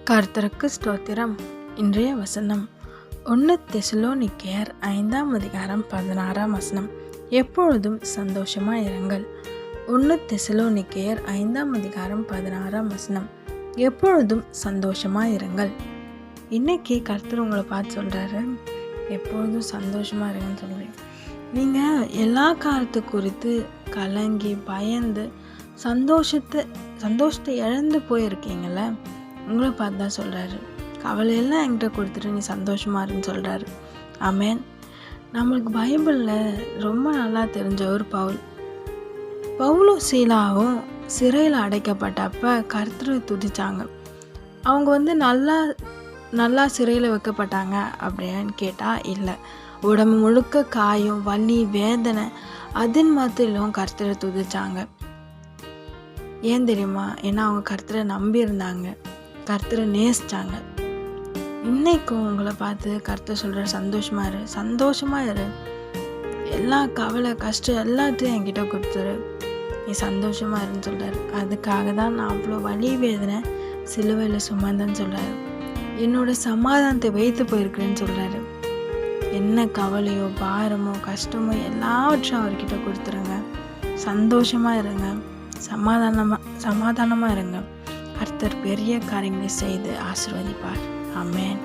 கர்த்தருக்கு ஸ்தோத்திரம். இன்றைய வசனம் 1 தெசலோனிக்கேயர் 5:16. எப்பொழுதும் சந்தோஷமாக இருங்கள். 1 தெசலோனிக்கேயர் 5:16. எப்பொழுதும் சந்தோஷமாக இருங்கள். இன்னைக்கு கர்த்தர் உங்களை பார்த்து சொல்கிறாரு, எப்பொழுதும் சந்தோஷமாக இருங்கன்னு சொல்கிறேன். நீங்கள் எல்லா காலத்தை குறித்து கலங்கி பயந்து சந்தோஷத்தை இழந்து போயிருக்கீங்கள, உங்களை பார்த்து தான் சொல்கிறாரு. கவலையெல்லாம் என்கிட்ட கொடுத்துட்டு நீ சந்தோஷமாக இருன்னு சொல்கிறாரு. ஆமேன். நம்மளுக்கு பைபிளில் ரொம்ப நல்லா தெரிஞ்ச ஒரு பவுலும் சீலாவும் சிறையில் அடைக்கப்பட்டப்ப கர்த்தரை துதிச்சாங்க. அவங்க நல்லா சிறையில் வைக்கப்பட்டாங்க அப்படின்னு கேட்டால் இல்லை, உடம்பு முழுக்க காயம், வலி, வேதனை, அதன் மாதிரிலும் கர்த்தரை துதிச்சாங்க. ஏன் தெரியுமா? ஏன்னா அவங்க கர்த்தரை நம்பி இருந்தாங்க, கர்த்தரை நேசிச்சாங்க. இன்னைக்கும் உங்களை பார்த்து கர்த்தர் சொல்கிற சந்தோஷமாக இரு. எல்லா கவலை கஷ்டம் எல்லாத்தையும் என்கிட்ட கொடுத்துரு, நீ சந்தோஷமாக இருன்னு சொல்கிறார். அதுக்காக தான் நான் அவ்வளோ வலி வேதனை சிலுவையில் சுமந்தேன்னு சொல்கிறாரு. என்னோட சமாதானத்தை வைத்து போயிருக்கிறேன்னு சொல்கிறாரு. என்ன கவலையோ பாரமோ கஷ்டமோ எல்லாவற்றையும் அவர்கிட்ட கொடுத்துருங்க. சந்தோஷமாக இருங்க, சமாதானமாக இருங்க. கர்த்தர் பெரிய காரியங்களை செய்து ஆசீர்வதிப்பார். ஆமென்.